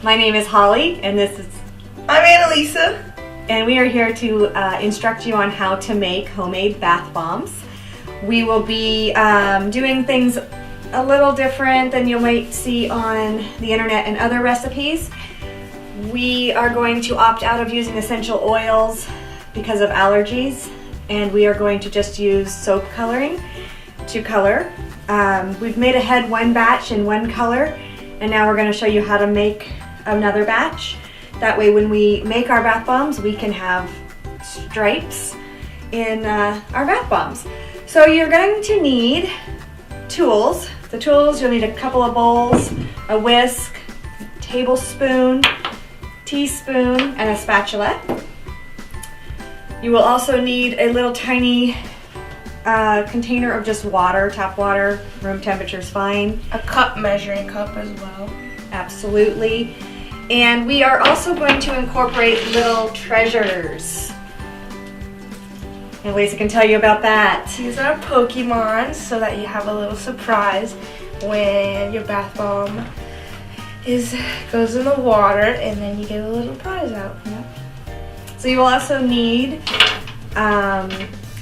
My name is Holly, and this is... I'm Annalisa. And we are here to instruct you on how to make homemade bath bombs. We will be doing things a little different than you might see on the internet and other recipes. We are going to opt out of using essential oils because of allergies, and we are going to just use soap coloring to color. We've made ahead one batch in one color, and now we're going to show you how to make another batch. That way when we make our bath bombs, we can have stripes in our bath bombs. So you're going to need tools. The tools, you'll need a couple of bowls, a whisk, tablespoon, teaspoon, and a spatula. You will also need a little tiny container of just water, tap water, room temperature is fine. A cup, measuring cup as well. Absolutely. And we are also going to incorporate little treasures. And Lisa can tell you about that. These are Pokemon, so that you have a little surprise when your bath bomb goes in the water, and then you get a little prize out. Yeah. So you will also need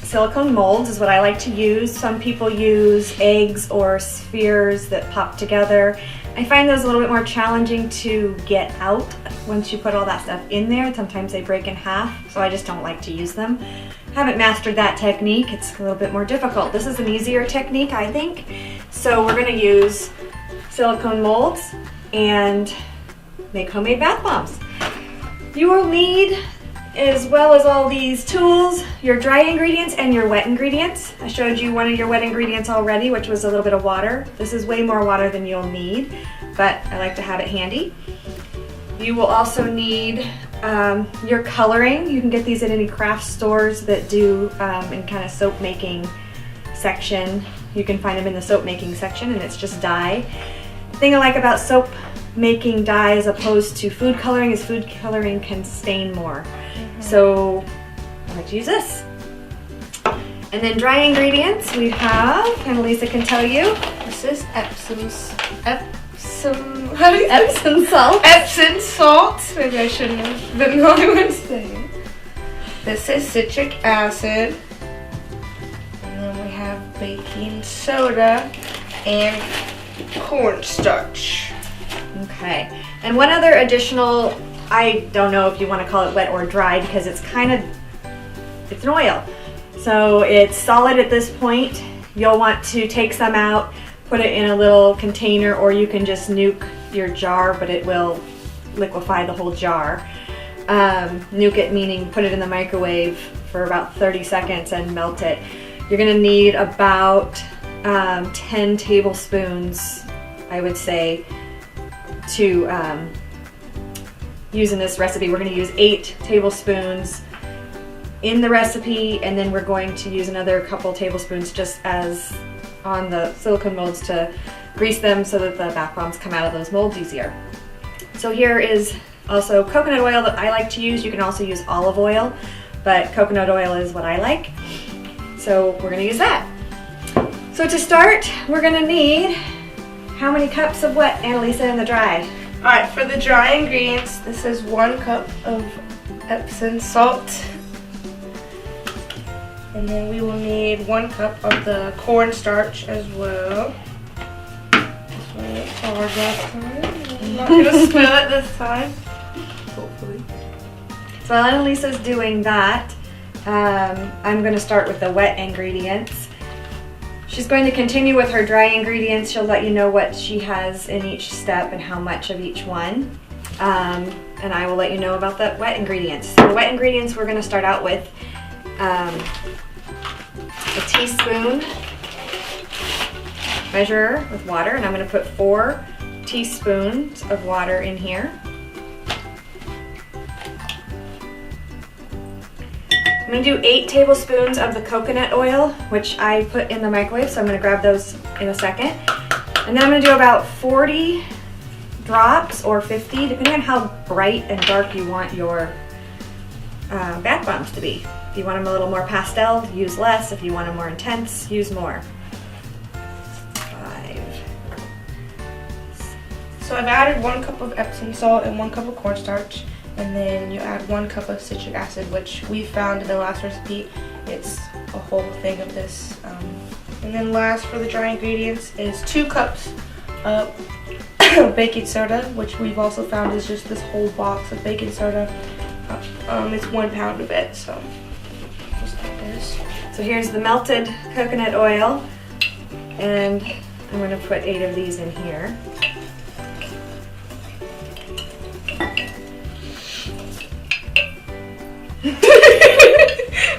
silicone molds is what I like to use. Some people use eggs or spheres that pop together. I find those a little bit more challenging to get out once you put all that stuff in there. Sometimes they break in half, so I just don't like to use them. Haven't mastered that technique. It's a little bit more difficult. This is an easier technique, I think. So we're going to use silicone molds and make homemade bath bombs. You will need, as well as all these tools, your dry ingredients and your wet ingredients. I showed you one of your wet ingredients already, which was a little bit of water. This is way more water than you'll need, but I like to have it handy. You will also need your coloring. You can get these at any craft stores that do in kind of soap making section. You can find them in the soap making section, and it's just dye. The thing I like about soap making dye as opposed to food coloring is food coloring can stain more. So I like to use this. And then dry ingredients we have, Annalisa can tell you. This is Epsom salt. Epsom salt. Maybe I shouldn't have been the only one saying. This is citric acid. And then we have baking soda and cornstarch. Okay. And one other additional, I don't know if you want to call it wet or dry because it's it's an oil. So it's solid at this point. You'll want to take some out, put it in a little container, or you can just nuke your jar, but it will liquefy the whole jar. Nuke it meaning put it in the microwave for about 30 seconds and melt it. You're going to need about 10 tablespoons, I would say, to use in this recipe. We're going to use 8 tablespoons in the recipe, and then we're going to use another couple tablespoons just as on the silicone molds to grease them so that the bath bombs come out of those molds easier. So here is also coconut oil that I like to use. You can also use olive oil, but coconut oil is what I like. So we're going to use that. So to start, we're going to need how many cups of wet, Annalisa, in the dry? Alright, for the dry ingredients, this is 1 cup of Epsom salt. And then we will need 1 cup of the cornstarch as well. This one was hard last time. I'm not going to spill it this time. Hopefully. So while Annalisa's doing that, I'm going to start with the wet ingredients. She's going to continue with her dry ingredients. She'll let you know what she has in each step and how much of each one. And I will let you know about the wet ingredients. So the wet ingredients we're going to start out with a teaspoon measure with water, and I'm going to put 4 teaspoons of water in here. I'm going to do 8 tablespoons of the coconut oil, which I put in the microwave, so I'm going to grab those in a second. And then I'm going to do about 40 drops or 50, depending on how bright and dark you want your bath bombs to be. If you want them a little more pastel, use less. If you want them more intense, use more. 5. So I've added 1 cup of Epsom salt and 1 cup of cornstarch, and then you add 1 cup of citric acid, which we found in the last recipe. It's a whole thing of this. And then last for the dry ingredients is 2 cups of baking soda, which we've also found is just this whole box of baking soda. It's 1 pound of it, so just like this. So here's the melted coconut oil, and I'm going to put 8 of these in here.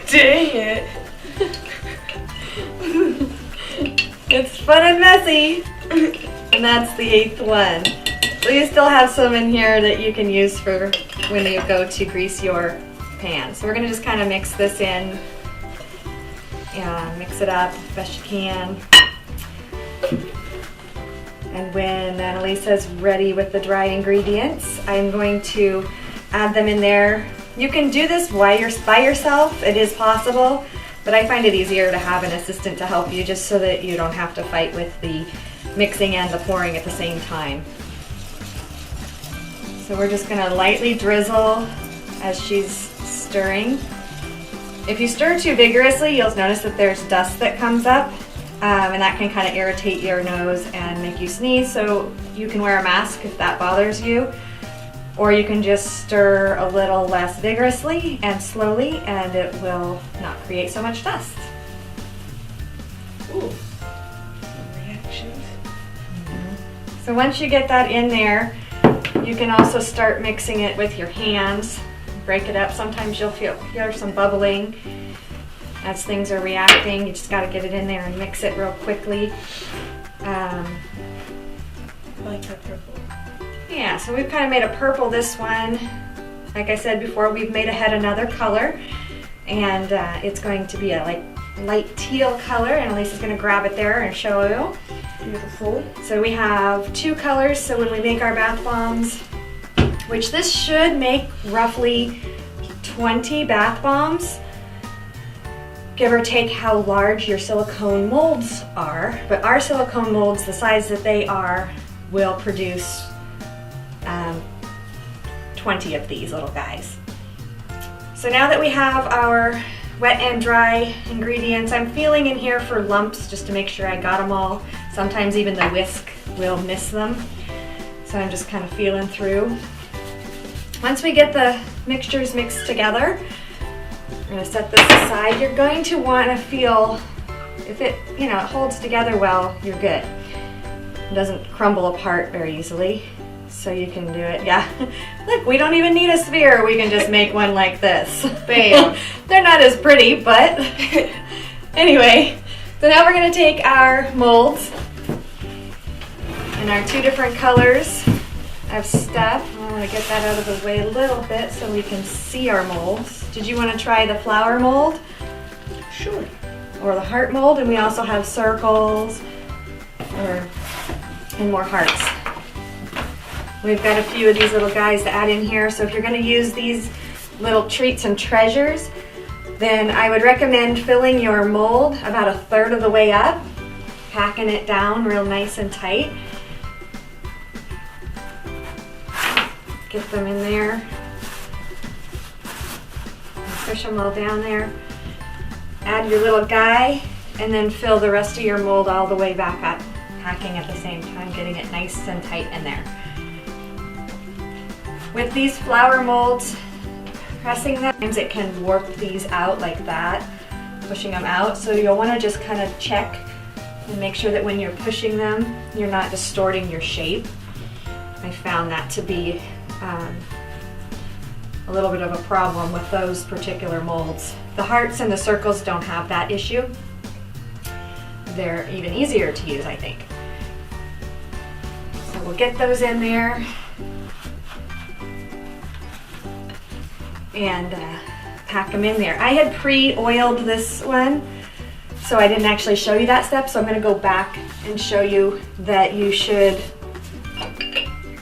Dang it! It's fun and messy, and that's the 8th one. So you still have some in here that you can use for when you go to grease your pan. So we're going to just kind of mix this in and mix it up as best you can. And when Annalisa's ready with the dry ingredients, I'm going to add them in there. You can do this while you're by yourself, it is possible, but I find it easier to have an assistant to help you just so that you don't have to fight with the mixing and the pouring at the same time. So we're just gonna lightly drizzle as she's stirring. If you stir too vigorously, you'll notice that there's dust that comes up, and that can kind of irritate your nose and make you sneeze, so you can wear a mask if that bothers you. Or you can just stir a little less vigorously and slowly, and it will not create so much dust. Ooh, reactions. So once you get that in there, you can also start mixing it with your hands. Break it up. Sometimes you'll hear some bubbling as things are reacting. You just got to get it in there and mix it real quickly. I like that purple. Yeah, so we've kind of made a purple this one. Like I said before, we've made ahead another color, and it's going to be a light teal color, and Elisa's going to grab it there and show you. Beautiful. So we have 2 colors, so when we make our bath bombs, which this should make roughly 20 bath bombs, give or take how large your silicone molds are, but our silicone molds, the size that they are, will produce 20 of these little guys. So now that we have our wet and dry ingredients, I'm feeling in here for lumps just to make sure I got them all. Sometimes even the whisk will miss them. So I'm just kind of feeling through. Once we get the mixtures mixed together, I'm going to set this aside. You're going to want to feel if it, it holds together well, you're good. It doesn't crumble apart very easily. So you can do it, yeah. Look, we don't even need a sphere. We can just make one like this. Bam. They're not as pretty, but anyway. So now we're gonna take our molds and our 2 different colors of stuff. I wanna get that out of the way a little bit so we can see our molds. Did you wanna try the flower mold? Sure. Or the heart mold? And we also have circles and more hearts. We've got a few of these little guys to add in here, so if you're going to use these little treats and treasures, then I would recommend filling your mold about 1/3 of the way up, packing it down real nice and tight. Get them in there. Push them all down there. Add your little guy, and then fill the rest of your mold all the way back up, packing at the same time, getting it nice and tight in there. With these flower molds, pressing them, sometimes it can warp these out like that, pushing them out. So you'll want to just kind of check and make sure that when you're pushing them, you're not distorting your shape. I found that to be a little bit of a problem with those particular molds. The hearts and the circles don't have that issue. They're even easier to use, I think. So we'll get those in there. And pack them in there. I had pre-oiled this one, so I didn't actually show you that step, so I'm going to go back and show you that you should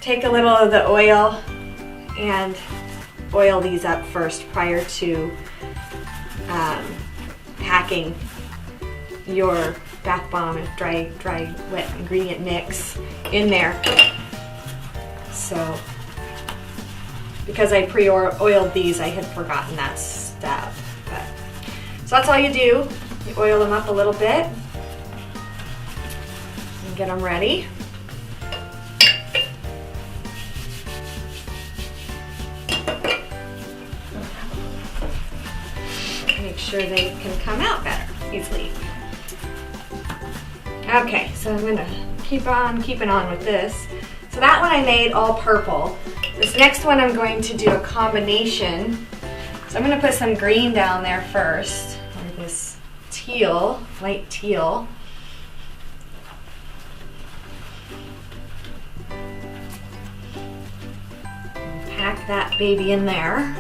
take a little of the oil and oil these up first prior to packing your bath bomb and dry wet ingredient mix in there. So because I pre-oiled these, I had forgotten that step. So that's all you do. You oil them up a little bit and get them ready. Make sure they can come out better easily. Okay, so I'm gonna keep on keeping on with this. So that one I made all purple. This next one I'm going to do a combination. So I'm gonna put some green down there first, or this teal, light teal. Pack that baby in there.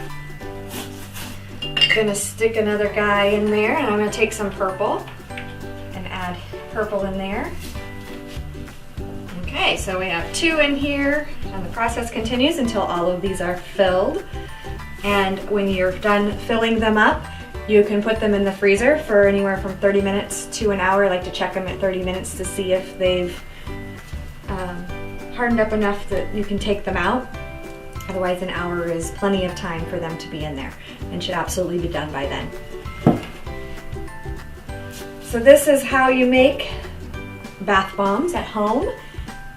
Gonna stick another guy in there, and I'm gonna take some purple and add purple in there. Okay, so we have 2 in here, and the process continues until all of these are filled. And when you're done filling them up, you can put them in the freezer for anywhere from 30 minutes to an hour. I like to check them at 30 minutes to see if they've hardened up enough that you can take them out. Otherwise, an hour is plenty of time for them to be in there and should absolutely be done by then. So this is how you make bath bombs at home.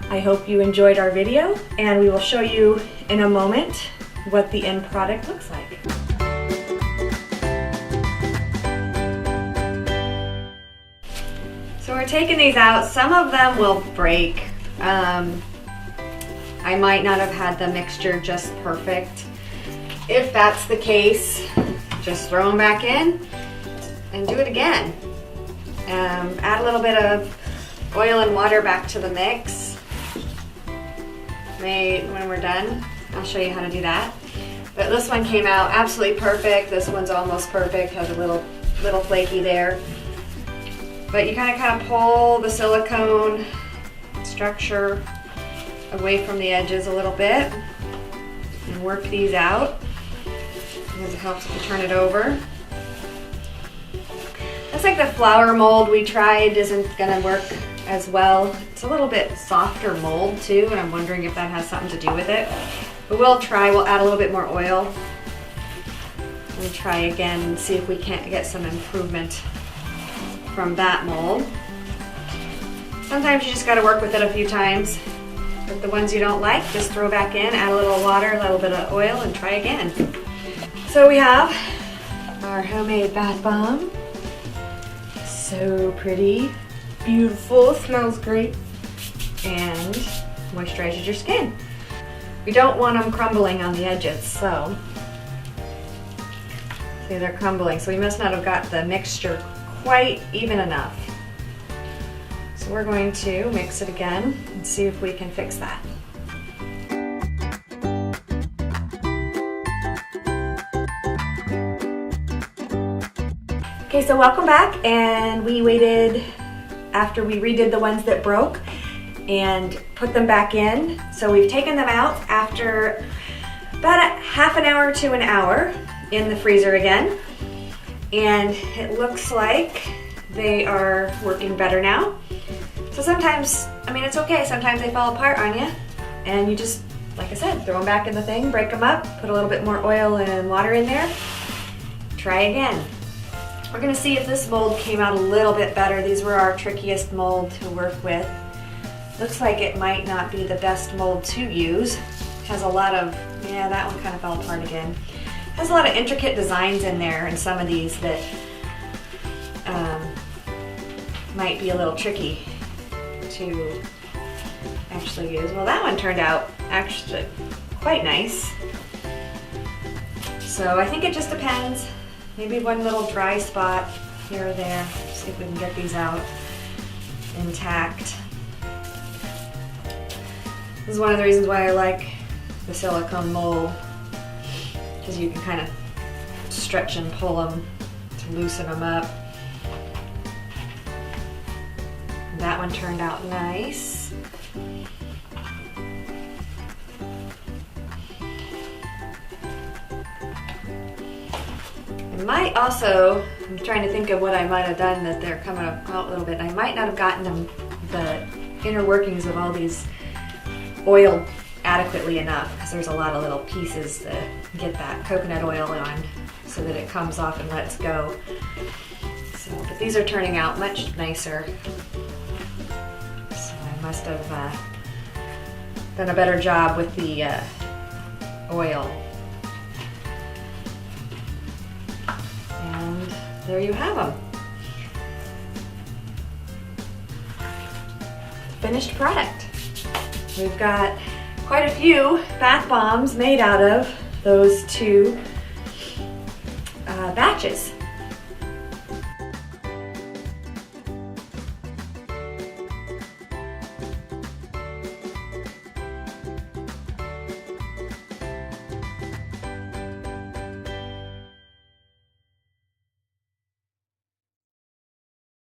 I hope you enjoyed our video, and we will show you in a moment what the end product looks like. So we're taking these out. Some of them will break. I might not have had the mixture just perfect. If that's the case, just throw them back in and do it again. Add a little bit of oil and water back to the mix. When we're done, I'll show you how to do that. But this one came out absolutely perfect. This one's almost perfect, has a little flaky there. But you kind of pull the silicone structure away from the edges a little bit and work these out, because it helps if you turn it over. Looks like the flower mold we tried isn't gonna work as well. It's a little bit softer mold too, and I'm wondering if that has something to do with it. But we'll add a little bit more oil and try again and see if we can't get some improvement from that mold. Sometimes you just gotta work with it a few times. But the ones you don't like, just throw back in, add a little water, a little bit of oil, and try again. So we have our homemade bath bomb. So pretty, Beautiful, smells great. and moisturizes your skin. We don't want them crumbling on the edges, so see, they're crumbling. So we must not have got the mixture quite even enough. So we're going to mix it again and see if we can fix that. Okay, so welcome back, and we waited after we redid the ones that broke and put them back in. So we've taken them out after about a half an hour to an hour in the freezer again, and it looks like they are working better now. So sometimes, I mean, it's okay, sometimes they fall apart on you, and you just, like I said, throw them back in the thing, break them up, put a little bit more oil and water in there, try again. We're gonna see if this mold came out a little bit better. These were our trickiest mold to work with. Looks like it might not be the best mold to use. Has a lot of, yeah, that one kind of fell apart again. Has a lot of intricate designs in there, and some of these that might be a little tricky to actually use. Well, that one turned out actually quite nice. So I think it just depends. Maybe one little dry spot here or there. See if we can get these out intact. This is one of the reasons why I like the silicone mold, because you can kind of stretch and pull them to loosen them up. That one turned out nice. I might also, I'm trying to think of what I might have done that they're coming out a little bit. I might not have gotten them the inner workings of all these oiled adequately enough because there's a lot of little pieces that get that coconut oil on so that it comes off and lets go. So, but these are turning out much nicer. So I must have done a better job with the oil. And there you have them. Finished product. We've got quite a few bath bombs made out of those two batches.